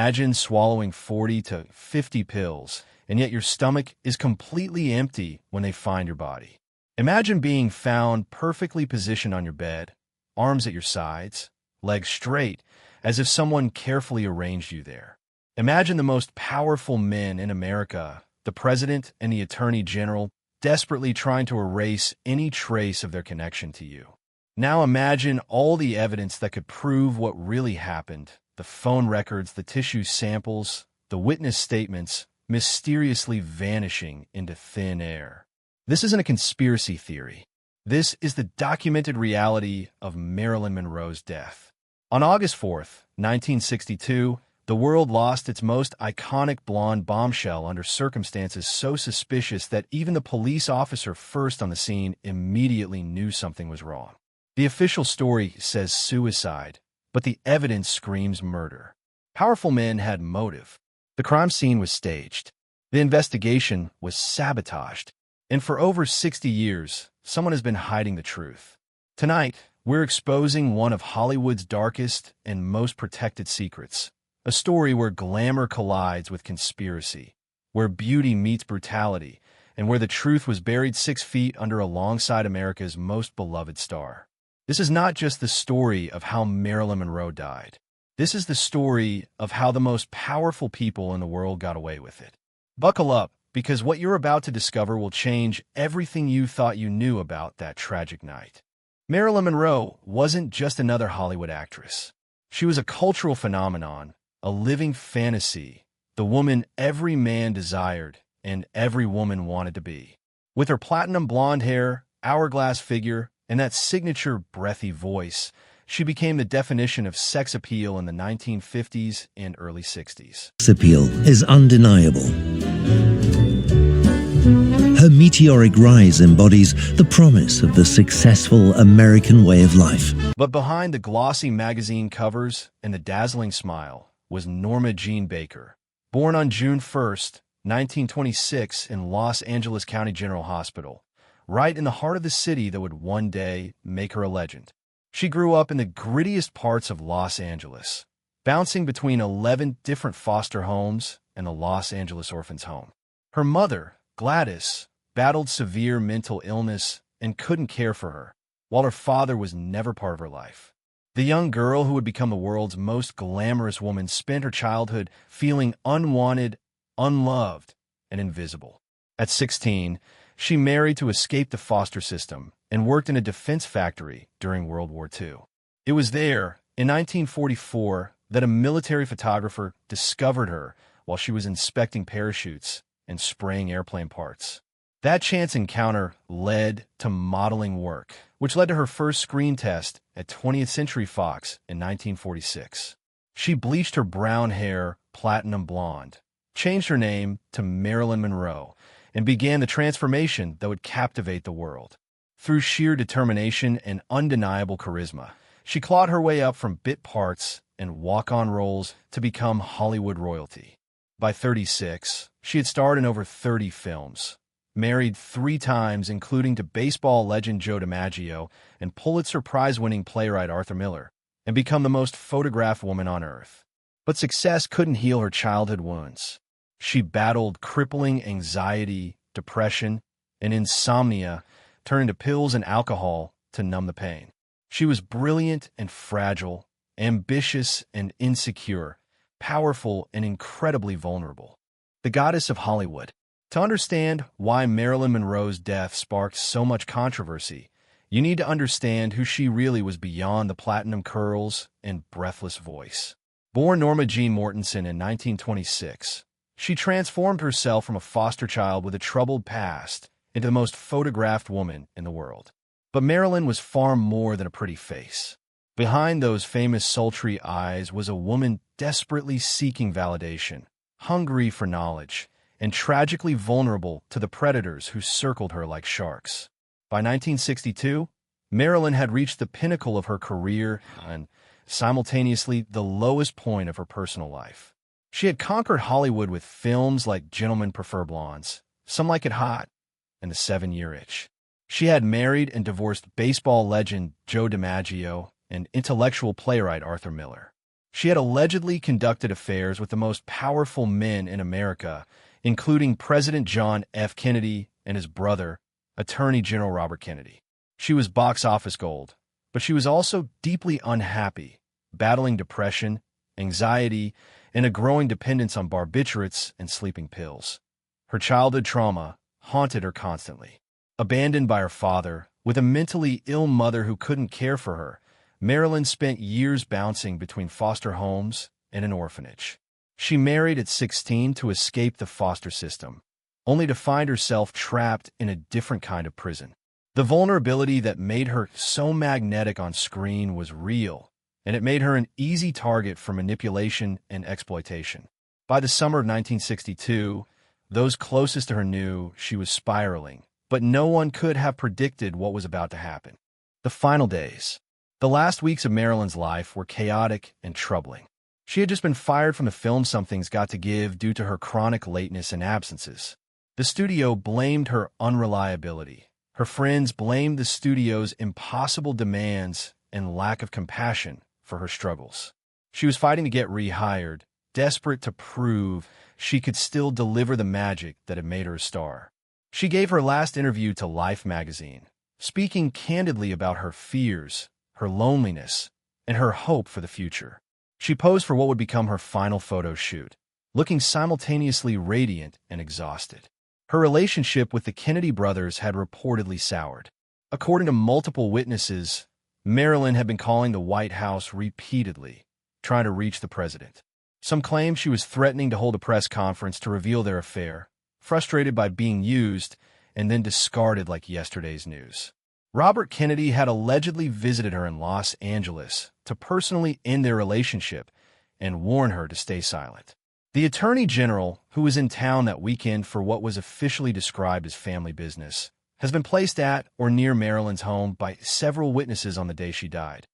Imagine swallowing 40 to 50 pills, and yet your stomach is completely empty when they find your body. Imagine being found perfectly positioned on your bed, arms at your sides, legs straight, as if someone carefully arranged you there. Imagine the most powerful men in America, the president and the attorney general, desperately trying to erase any trace of their connection to you. Now imagine all the evidence that could prove what really happened, the phone records, the tissue samples, the witness statements, mysteriously vanishing into thin air. This isn't a conspiracy theory. This is the documented reality of Marilyn Monroe's death. On August 4th, 1962, the world lost its most iconic blonde bombshell under circumstances so suspicious that even the police officer first on the scene immediately knew something was wrong. The official story says suicide, but the evidence screams murder. Powerful men had motive. The crime scene was staged. The investigation was sabotaged. And for over 60 years, someone has been hiding the truth. Tonight, we're exposing one of Hollywood's darkest and most protected secrets. A story where glamour collides with conspiracy, where beauty meets brutality, and where the truth was buried 6 feet under alongside America's most beloved star. This is not just the story of how Marilyn Monroe died. This is the story of how the most powerful people in the world got away with it. Buckle up, because what you're about to discover will change everything you thought you knew about that tragic night. Marilyn Monroe wasn't just another Hollywood actress. She was a cultural phenomenon, a living fantasy, the woman every man desired and every woman wanted to be. With her platinum blonde hair, hourglass figure, and that signature breathy voice, she became the definition of sex appeal in the 1950s and early 60s. Sex appeal is undeniable. Her meteoric rise embodies the promise of the successful American way of life. But behind the glossy magazine covers and the dazzling smile was Norma Jean Baker. Born on June 1st, 1926 in Los Angeles County General Hospital, right in the heart of the city that would one day make her a legend. She grew up in the grittiest parts of Los Angeles, bouncing between 11 different foster homes and the Los Angeles Orphans Home. Her mother, Gladys, battled severe mental illness and couldn't care for her, while her father was never part of her life. The young girl who would become the world's most glamorous woman spent her childhood feeling unwanted, unloved, and invisible. At 16, she married to escape the foster system and worked in a defense factory during World War II. It was there, in 1944, that a military photographer discovered her while she was inspecting parachutes and spraying airplane parts. That chance encounter led to modeling work, which led to her first screen test at 20th Century Fox in 1946. She bleached her brown hair platinum blonde, changed her name to Marilyn Monroe, and began the transformation that would captivate the world. Through sheer determination and undeniable charisma, she clawed her way up from bit parts and walk-on roles to become Hollywood royalty. By 36, she had starred in over 30 films, married 3 times, including to baseball legend Joe DiMaggio and Pulitzer Prize-winning playwright Arthur Miller, and become the most photographed woman on earth. But success couldn't heal her childhood wounds. She battled crippling anxiety, depression, and insomnia, turning to pills and alcohol to numb the pain. She was brilliant and fragile, ambitious and insecure, powerful and incredibly vulnerable. The goddess of Hollywood. To understand why Marilyn Monroe's death sparked so much controversy, you need to understand who she really was beyond the platinum curls and breathless voice. Born Norma Jean Mortensen in 1926, she transformed herself from a foster child with a troubled past into the most photographed woman in the world. But Marilyn was far more than a pretty face. Behind those famous sultry eyes was a woman desperately seeking validation, hungry for knowledge, and tragically vulnerable to the predators who circled her like sharks. By 1962, Marilyn had reached the pinnacle of her career and, simultaneously, the lowest point of her personal life. She had conquered Hollywood with films like Gentlemen Prefer Blondes, Some Like It Hot, and The 7-Year Itch. She had married and divorced baseball legend Joe DiMaggio and intellectual playwright Arthur Miller. She had allegedly conducted affairs with the most powerful men in America, including President John F. Kennedy and his brother, Attorney General Robert Kennedy. She was box office gold, but she was also deeply unhappy, battling depression, anxiety, and a growing dependence on barbiturates and sleeping pills. Her childhood trauma haunted her constantly. Abandoned by her father, with a mentally ill mother who couldn't care for her, Marilyn spent years bouncing between foster homes and an orphanage. She married at 16 to escape the foster system, only to find herself trapped in a different kind of prison. The vulnerability that made her so magnetic on screen was real, and it made her an easy target for manipulation and exploitation. By the summer of 1962, those closest to her knew she was spiraling, but no one could have predicted what was about to happen. The final days. The last weeks of Marilyn's life were chaotic and troubling. She had just been fired from the film Something's Got to Give due to her chronic lateness and absences. The studio blamed her unreliability. Her friends blamed the studio's impossible demands and lack of compassion for her struggles. She was fighting to get rehired, desperate to prove she could still deliver the magic that had made her a star. She gave her last interview to Life magazine, speaking candidly about her fears, her loneliness, and her hope for the future. She posed for what would become her final photo shoot, looking simultaneously radiant and exhausted. Her relationship with the Kennedy brothers had reportedly soured. According to multiple witnesses, Marilyn had been calling the White House repeatedly, trying to reach the president. Some claimed she was threatening to hold a press conference to reveal their affair, frustrated by being used and then discarded like yesterday's news. Robert Kennedy had allegedly visited her in Los Angeles to personally end their relationship and warn her to stay silent. The Attorney General, who was in town that weekend for what was officially described as family business, has been placed at or near Marilyn's home by several witnesses on the day she died.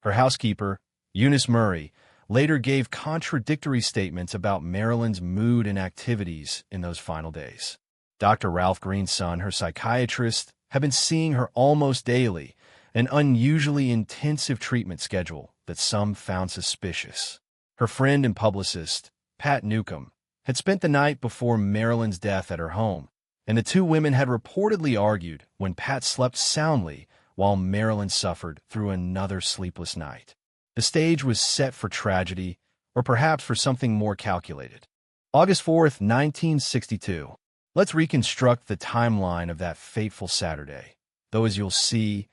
Her housekeeper, Eunice Murray, later gave contradictory statements about Marilyn's mood and activities in those final days. Dr. Ralph Green's son, her psychiatrist, had been seeing her almost daily, an unusually intensive treatment schedule that some found suspicious. Her friend and publicist, Pat Newcomb, had spent the night before Marilyn's death at her home, and the two women had reportedly argued when Pat slept soundly while Marilyn suffered through another sleepless night. The stage was set for tragedy, or perhaps for something more calculated. August 4th, 1962. Let's reconstruct the timeline of that fateful Saturday. Though, as you'll see,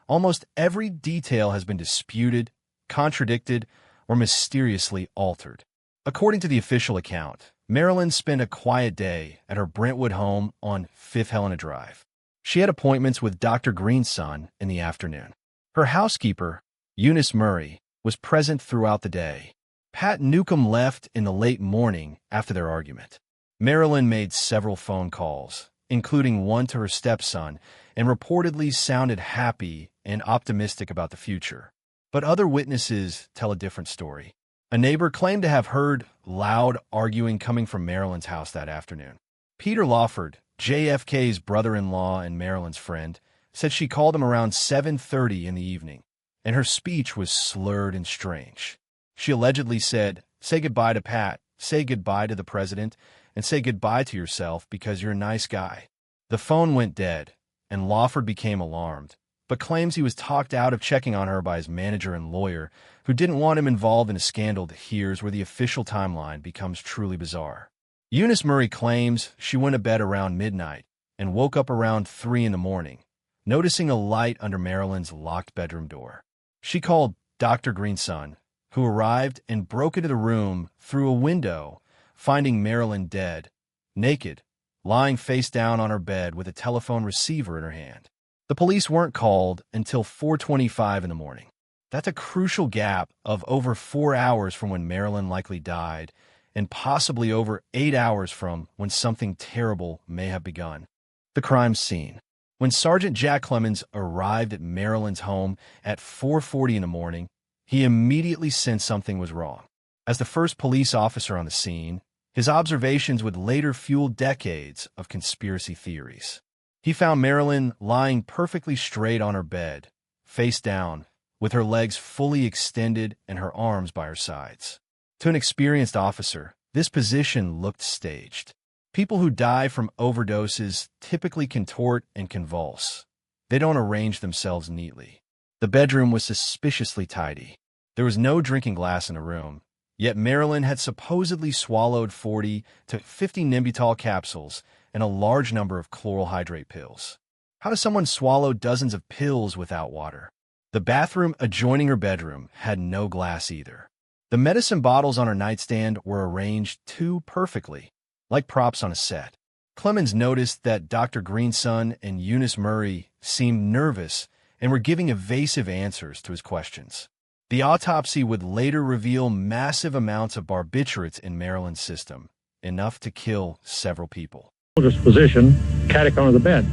almost every detail has been disputed, contradicted, or mysteriously altered. According to the official account, Marilyn spent a quiet day at her Brentwood home on 5th Helena Drive. She had appointments with Dr. Green's son in the afternoon. Her housekeeper, Eunice Murray, was present throughout the day. Pat Newcomb left in the late morning after their argument. Marilyn made several phone calls, including one to her stepson, and reportedly sounded happy and optimistic about the future. But other witnesses tell a different story. A neighbor claimed to have heard loud arguing coming from Marilyn's house that afternoon. Peter Lawford, JFK's brother-in-law and Marilyn's friend, said she called him around 7:30 in the evening, and her speech was slurred and strange. She allegedly said, "Say goodbye to Pat, say goodbye to the president, and say goodbye to yourself because you're a nice guy." The phone went dead, and Lawford became alarmed, but claims he was talked out of checking on her by his manager and lawyer, who didn't want him involved in a scandal. Here's where the official timeline becomes truly bizarre. Eunice Murray claims she went to bed around midnight and woke up around 3 in the morning, noticing a light under Marilyn's locked bedroom door. She called Dr. Green's son, who arrived and broke into the room through a window, finding Marilyn dead, naked, lying face down on her bed with a telephone receiver in her hand. The police weren't called until 4:25 in the morning. That's a crucial gap of over 4 hours from when Marilyn likely died, and possibly over 8 hours from when something terrible may have begun. The crime scene. When Sergeant Jack Clemens arrived at Marilyn's home at 4:40 in the morning, he immediately sensed something was wrong. As the first police officer on the scene, his observations would later fuel decades of conspiracy theories. He found Marilyn lying perfectly straight on her bed, face down, with her legs fully extended and her arms by her sides. To an experienced officer, this position looked staged. People who die from overdoses typically contort and convulse. They don't arrange themselves neatly. The bedroom was suspiciously tidy. There was no drinking glass in the room, yet Marilyn had supposedly swallowed 40 to 50 Nembutal capsules and a large number of chloral hydrate pills. How does someone swallow dozens of pills without water? The bathroom adjoining her bedroom had no glass either. The medicine bottles on her nightstand were arranged too perfectly, like props on a set. Clemens noticed that Dr. Greenson and Eunice Murray seemed nervous and were giving evasive answers to his questions. The autopsy would later reveal massive amounts of barbiturates in Marilyn's system, enough to kill several people. Position, cattic under the bed.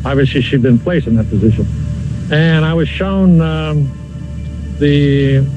Obviously, she'd been placed in that position. And I was shown the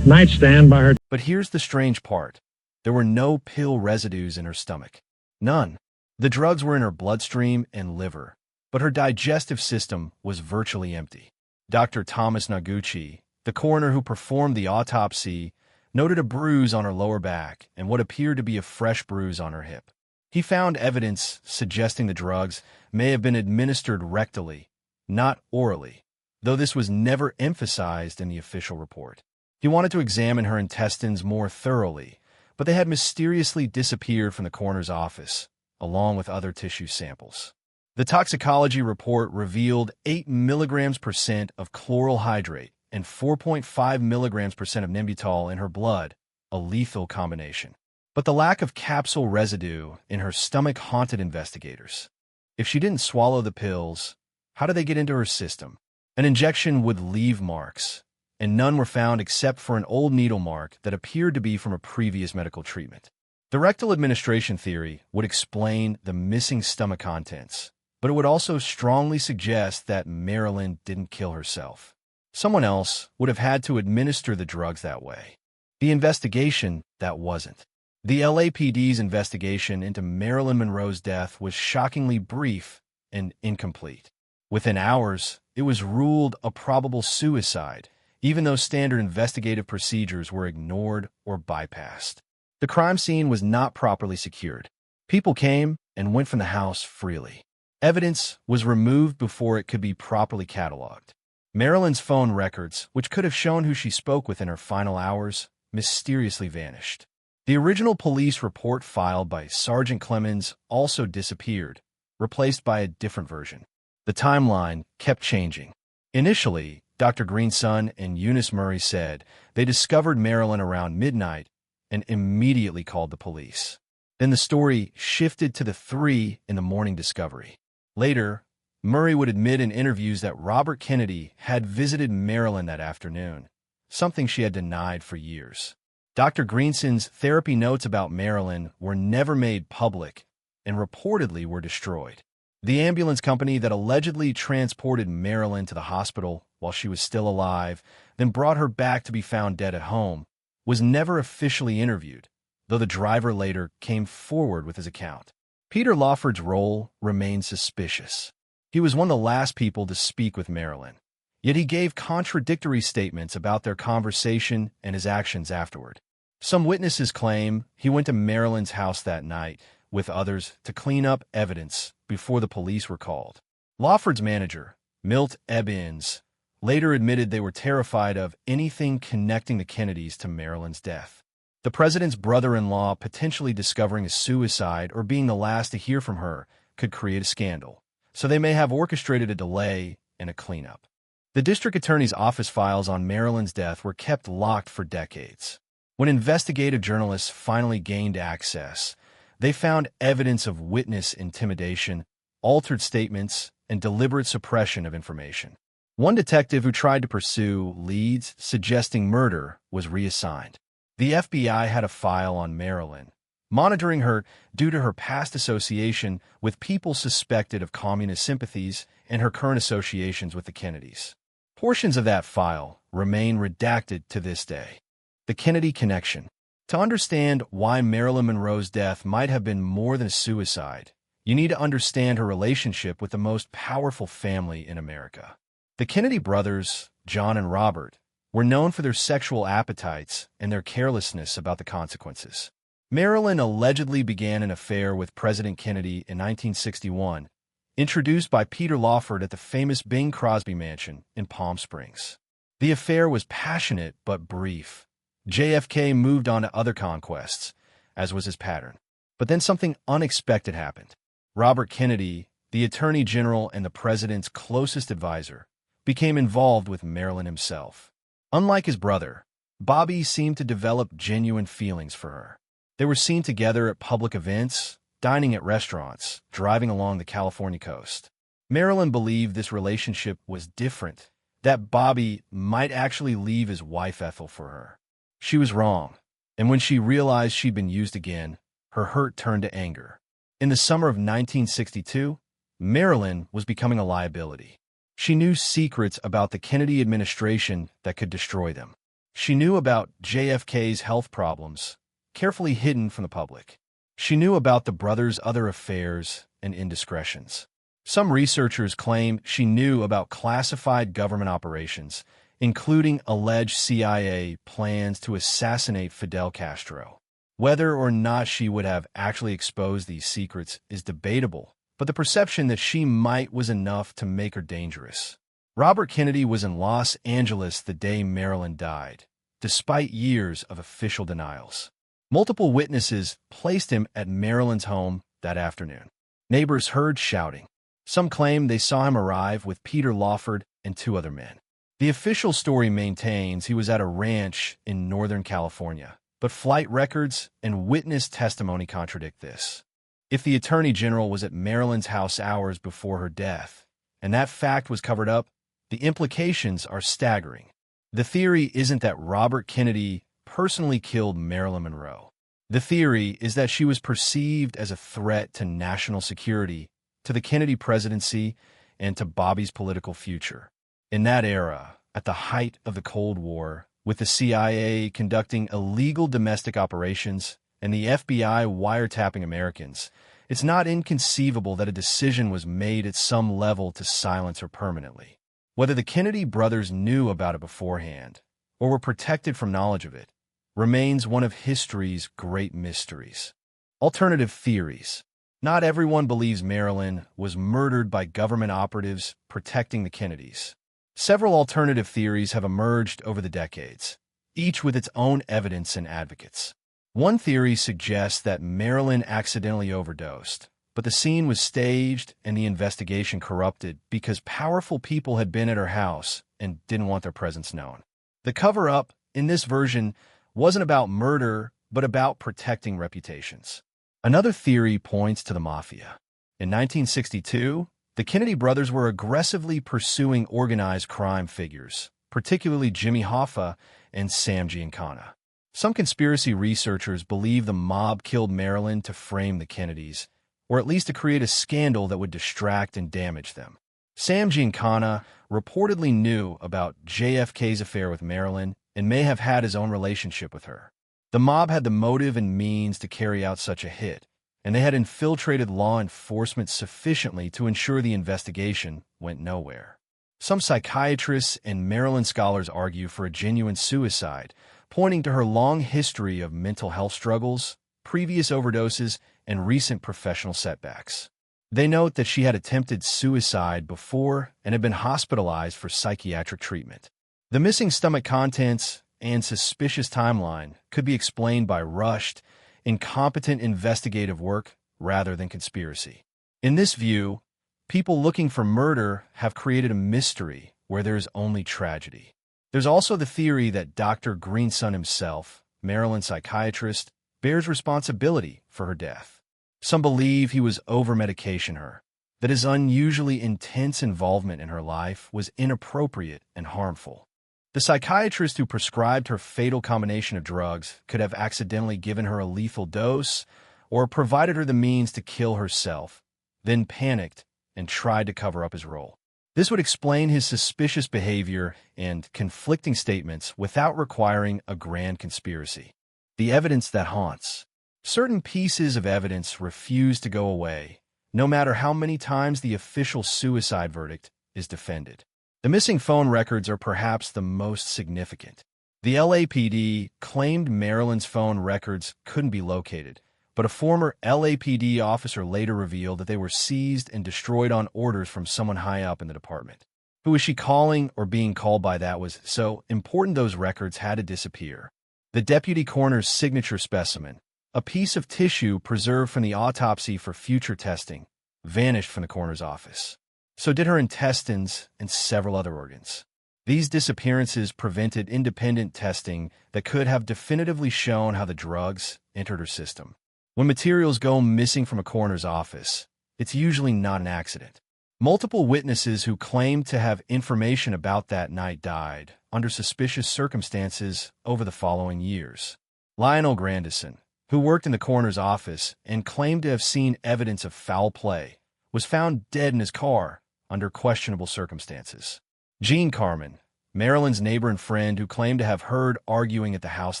nightstand by her. But here's the strange part. There were no pill residues in her stomach. None. The drugs were in her bloodstream and liver, but her digestive system was virtually empty. Dr. Thomas Noguchi, the coroner who performed the autopsy, noted a bruise on her lower back and what appeared to be a fresh bruise on her hip. He found evidence suggesting the drugs may have been administered rectally, not orally, though this was never emphasized in the official report. He wanted to examine her intestines more thoroughly, but they had mysteriously disappeared from the coroner's office, along with other tissue samples. The toxicology report revealed 8 mg% of chloral hydrate and 4.5 mg% of Nembutal in her blood, a lethal combination. But the lack of capsule residue in her stomach haunted investigators. If she didn't swallow the pills, how did they get into her system? An injection would leave marks, and none were found except for an old needle mark that appeared to be from a previous medical treatment. The rectal administration theory would explain the missing stomach contents, but it would also strongly suggest that Marilyn didn't kill herself. Someone else would have had to administer the drugs that way. The investigation, that wasn't. The LAPD's investigation into Marilyn Monroe's death was shockingly brief and incomplete. Within hours, it was ruled a probable suicide, even though standard investigative procedures were ignored or bypassed. The crime scene was not properly secured. People came and went from the house freely. Evidence was removed before it could be properly cataloged. Marilyn's phone records, which could have shown who she spoke with in her final hours, mysteriously vanished. The original police report filed by Sergeant Clemens also disappeared, replaced by a different version. The timeline kept changing. Initially, Dr. Greenson and Eunice Murray said they discovered Marilyn around midnight and immediately called the police. Then the story shifted to the 3 in the morning discovery. Later, Murray would admit in interviews that Robert Kennedy had visited Marilyn that afternoon, something she had denied for years. Dr. Greenson's therapy notes about Marilyn were never made public and reportedly were destroyed. The ambulance company that allegedly transported Marilyn to the hospital while she was still alive, then brought her back to be found dead at home, was never officially interviewed, though the driver later came forward with his account. Peter Lawford's role remained suspicious. He was one of the last people to speak with Marilyn, yet he gave contradictory statements about their conversation and his actions afterward. Some witnesses claim he went to Marilyn's house that night with others to clean up evidence before the police were called. Lawford's manager, Milt Ebbins, later admitted they were terrified of anything connecting the Kennedys to Marilyn's death. The president's brother-in-law potentially discovering a suicide or being the last to hear from her could create a scandal, so they may have orchestrated a delay and a cleanup. The district attorney's office files on Marilyn's death were kept locked for decades. When investigative journalists finally gained access, they found evidence of witness intimidation, altered statements, and deliberate suppression of information. One detective who tried to pursue leads suggesting murder was reassigned. The FBI had a file on Marilyn, monitoring her due to her past association with people suspected of communist sympathies and her current associations with the Kennedys. Portions of that file remain redacted to this day. The Kennedy connection. To understand why Marilyn Monroe's death might have been more than a suicide, you need to understand her relationship with the most powerful family in America. The Kennedy brothers, John and Robert, were known for their sexual appetites and their carelessness about the consequences. Marilyn allegedly began an affair with President Kennedy in 1961, introduced by Peter Lawford at the famous Bing Crosby mansion in Palm Springs. The affair was passionate but brief. JFK moved on to other conquests, as was his pattern. But then something unexpected happened. Robert Kennedy, the Attorney General and the President's closest advisor, became involved with Marilyn himself. Unlike his brother, Bobby seemed to develop genuine feelings for her. They were seen together at public events, dining at restaurants, driving along the California coast. Marilyn believed this relationship was different, that Bobby might actually leave his wife Ethel for her. She was wrong, and when she realized she'd been used again, her hurt turned to anger. In the summer of 1962, Marilyn was becoming a liability. She knew secrets about the Kennedy administration that could destroy them. She knew about JFK's health problems, carefully hidden from the public. She knew about the brothers' other affairs and indiscretions. Some researchers claim she knew about classified government operations, including alleged CIA plans to assassinate Fidel Castro. Whether or not she would have actually exposed these secrets is debatable, but the perception that she might was enough to make her dangerous. Robert Kennedy was in Los Angeles the day Marilyn died, despite years of official denials. Multiple witnesses placed him at Marilyn's home that afternoon. Neighbors heard shouting. Some claim they saw him arrive with Peter Lawford and 2 other men. The official story maintains he was at a ranch in Northern California, but flight records and witness testimony contradict this. If the Attorney General was at Marilyn's house hours before her death, and that fact was covered up, the implications are staggering. The theory isn't that Robert Kennedy personally killed Marilyn Monroe. The theory is that she was perceived as a threat to national security, to the Kennedy presidency, and to Bobby's political future. In that era, at the height of the Cold War, with the CIA conducting illegal domestic operations and the FBI wiretapping Americans, it's not inconceivable that a decision was made at some level to silence her permanently. Whether the Kennedy brothers knew about it beforehand or were protected from knowledge of it remains one of history's great mysteries. Alternative theories. Not everyone believes Marilyn was murdered by government operatives protecting the Kennedys. Several alternative theories have emerged over the decades, each with its own evidence and advocates. One theory suggests that Marilyn accidentally overdosed, but the scene was staged and the investigation corrupted because powerful people had been at her house and didn't want their presence known. The cover-up, in this version, wasn't about murder, but about protecting reputations. Another theory points to the mafia. In 1962, the Kennedy brothers were aggressively pursuing organized crime figures, particularly Jimmy Hoffa and Sam Giancana. Some conspiracy researchers believe the mob killed Marilyn to frame the Kennedys, or at least to create a scandal that would distract and damage them. Sam Giancana reportedly knew about JFK's affair with Marilyn and may have had his own relationship with her. The mob had the motive and means to carry out such a hit, and they had infiltrated law enforcement sufficiently to ensure the investigation went nowhere. Some psychiatrists and Marilyn scholars argue for a genuine suicide, pointing to her long history of mental health struggles, previous overdoses, and recent professional setbacks. They note that she had attempted suicide before and had been hospitalized for psychiatric treatment. The missing stomach contents and suspicious timeline could be explained by rushed, incompetent investigative work rather than conspiracy. In this view, people looking for murder have created a mystery where there is only tragedy. There's also the theory that Dr. Greenson himself, Marilyn's psychiatrist, bears responsibility for her death. Some believe he was over-medication her, that his unusually intense involvement in her life was inappropriate and harmful. The psychiatrist who prescribed her fatal combination of drugs could have accidentally given her a lethal dose or provided her the means to kill herself, then panicked and tried to cover up his role. This would explain his suspicious behavior and conflicting statements without requiring a grand conspiracy. The evidence that haunts. Certain pieces of evidence refuse to go away, no matter how many times the official suicide verdict is defended. The missing phone records are perhaps the most significant. The LAPD claimed Marilyn's phone records couldn't be located, but a former LAPD officer later revealed that they were seized and destroyed on orders from someone high up in the department. Who was she calling or being called by that was so important those records had to disappear? The deputy coroner's signature specimen, a piece of tissue preserved from the autopsy for future testing, vanished from the coroner's office. So did her intestines and several other organs. These disappearances prevented independent testing that could have definitively shown how the drugs entered her system. When materials go missing from a coroner's office, it's usually not an accident. Multiple witnesses who claimed to have information about that night died under suspicious circumstances over the following years. Lionel Grandison, who worked in the coroner's office and claimed to have seen evidence of foul play, was found dead in his car under questionable circumstances. Jean Carmen, Marilyn's neighbor and friend who claimed to have heard arguing at the house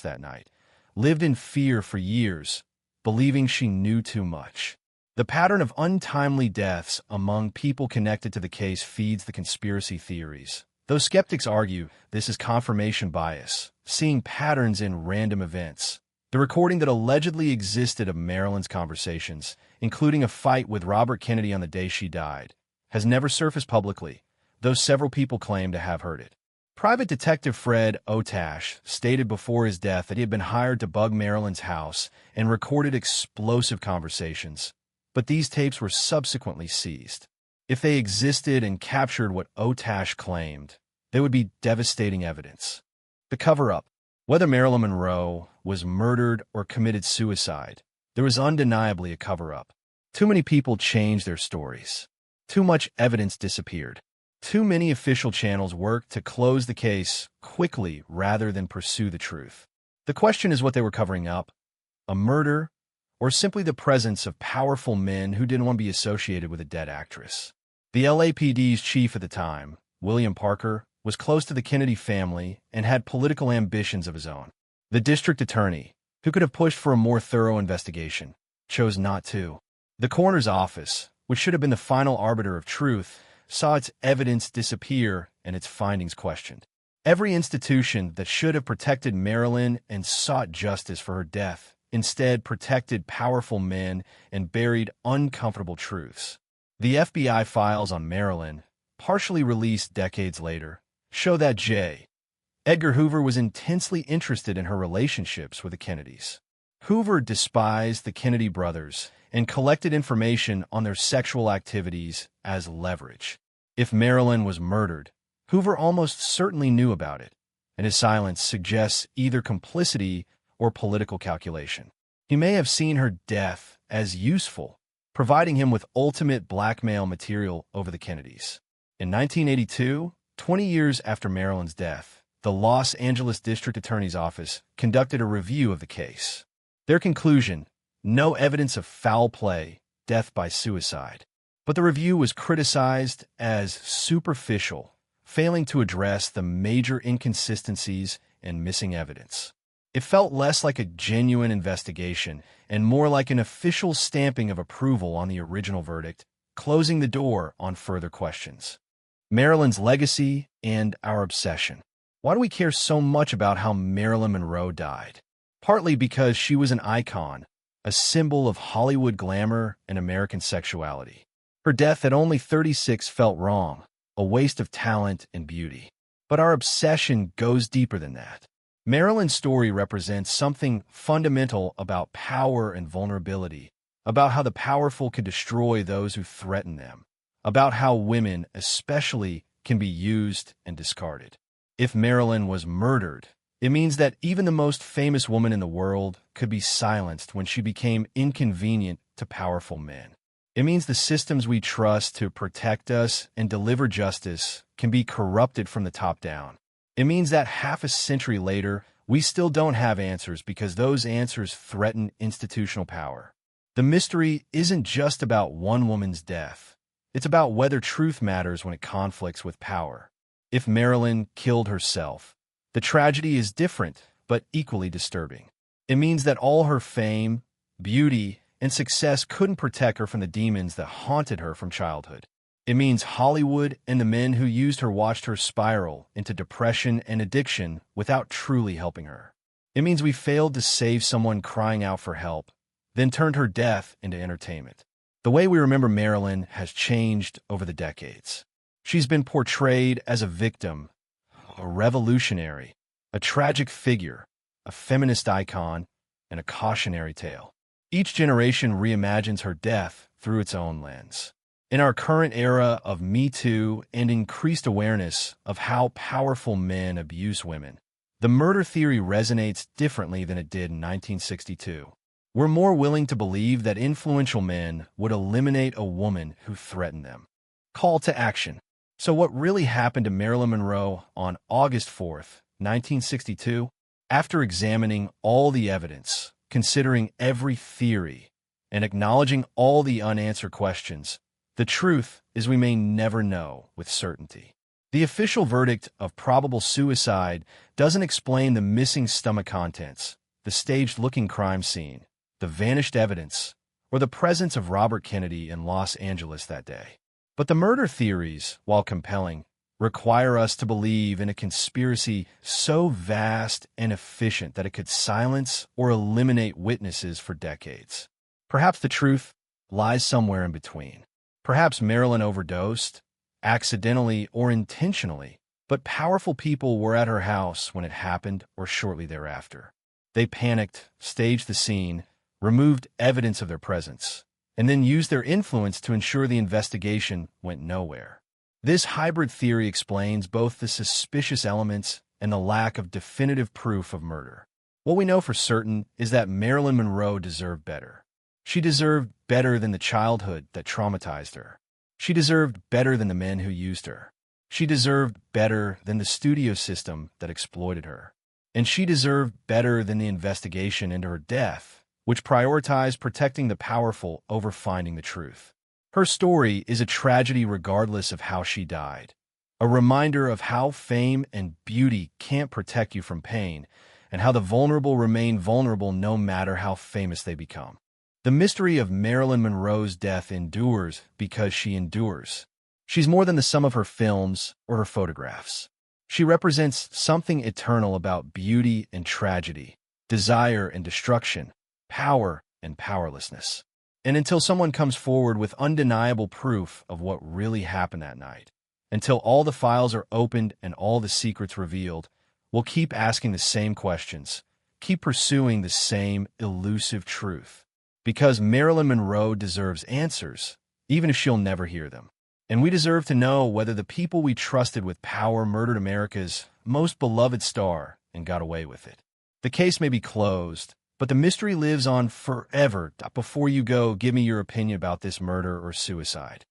that night, lived in fear for years, believing she knew too much. The pattern of untimely deaths among people connected to the case feeds the conspiracy theories. Though skeptics argue this is confirmation bias, seeing patterns in random events. The recording that allegedly existed of Marilyn's conversations, including a fight with Robert Kennedy on the day she died, has never surfaced publicly, though several people claim to have heard it. Private Detective Fred Otash stated before his death that he had been hired to bug Marilyn's house and recorded explosive conversations, but these tapes were subsequently seized. If they existed and captured what Otash claimed, they would be devastating evidence. The cover-up. Whether Marilyn Monroe was murdered or committed suicide, there was undeniably a cover-up. Too many people changed their stories. Too much evidence disappeared. Too many official channels worked to close the case quickly rather than pursue the truth. The question is what they were covering up: a murder, or simply the presence of powerful men who didn't want to be associated with a dead actress. The LAPD's chief at the time, William Parker, was close to the Kennedy family and had political ambitions of his own. The district attorney, who could have pushed for a more thorough investigation, chose not to. The coroner's office, which should have been the final arbiter of truth, saw its evidence disappear and its findings questioned. Every institution that should have protected Marilyn and sought justice for her death instead protected powerful men and buried uncomfortable truths. The FBI files on Marilyn, partially released decades later, show that J. Edgar Hoover was intensely interested in her relationships with the Kennedys. Hoover despised the Kennedy brothers and collected information on their sexual activities as leverage. If Marilyn was murdered, Hoover almost certainly knew about it, and his silence suggests either complicity or political calculation. He may have seen her death as useful, providing him with ultimate blackmail material over the Kennedys. In 1982, 20 years after Marilyn's death, the Los Angeles District Attorney's Office conducted a review of the case. Their conclusion: no evidence of foul play, death by suicide. But the review was criticized as superficial, failing to address the major inconsistencies and missing evidence. It felt less like a genuine investigation and more like an official stamping of approval on the original verdict, closing the door on further questions. Marilyn's legacy and our obsession. Why do we care so much about how Marilyn Monroe died? Partly because she was an icon, a symbol of Hollywood glamour and American sexuality. Her death at only 36 felt wrong, a waste of talent and beauty. But our obsession goes deeper than that. Marilyn's story represents something fundamental about power and vulnerability, about how the powerful can destroy those who threaten them, about how women, especially, can be used and discarded. If Marilyn was murdered, it means that even the most famous woman in the world could be silenced when she became inconvenient to powerful men. It means the systems we trust to protect us and deliver justice can be corrupted from the top down. It means that half a century later, we still don't have answers because those answers threaten institutional power. The mystery isn't just about one woman's death. It's about whether truth matters when it conflicts with power. If Marilyn killed herself, the tragedy is different but equally disturbing. It means that all her fame, beauty, and success couldn't protect her from the demons that haunted her from childhood. It means Hollywood and the men who used her watched her spiral into depression and addiction without truly helping her. It means we failed to save someone crying out for help, then turned her death into entertainment. The way we remember Marilyn has changed over the decades. She's been portrayed as a victim, a revolutionary, a tragic figure, a feminist icon, and a cautionary tale. Each generation reimagines her death through its own lens. In our current era of Me Too and increased awareness of how powerful men abuse women, the murder theory resonates differently than it did in 1962. We're more willing to believe that influential men would eliminate a woman who threatened them. Call to action. So what really happened to Marilyn Monroe on August 4th, 1962? After examining all the evidence, considering every theory, and acknowledging all the unanswered questions, the truth is we may never know with certainty. The official verdict of probable suicide doesn't explain the missing stomach contents, the staged-looking crime scene, the vanished evidence, or the presence of Robert Kennedy in Los Angeles that day. But the murder theories, while compelling, require us to believe in a conspiracy so vast and efficient that it could silence or eliminate witnesses for decades. Perhaps the truth lies somewhere in between. Perhaps Marilyn overdosed, accidentally or intentionally, but powerful people were at her house when it happened or shortly thereafter. They panicked, staged the scene, removed evidence of their presence, and then used their influence to ensure the investigation went nowhere. This hybrid theory explains both the suspicious elements and the lack of definitive proof of murder. What we know for certain is that Marilyn Monroe deserved better. She deserved better than the childhood that traumatized her. She deserved better than the men who used her. She deserved better than the studio system that exploited her. And she deserved better than the investigation into her death, which prioritized protecting the powerful over finding the truth. Her story is a tragedy regardless of how she died, a reminder of how fame and beauty can't protect you from pain, and how the vulnerable remain vulnerable no matter how famous they become. The mystery of Marilyn Monroe's death endures because she endures. She's more than the sum of her films or her photographs. She represents something eternal about beauty and tragedy, desire and destruction, power and powerlessness. And until someone comes forward with undeniable proof of what really happened that night, until all the files are opened and all the secrets revealed, we'll keep asking the same questions, keep pursuing the same elusive truth. Because Marilyn Monroe deserves answers, even if she'll never hear them. And we deserve to know whether the people we trusted with power murdered America's most beloved star and got away with it. The case may be closed, but the mystery lives on forever. Before you go, give me your opinion about this murder or suicide.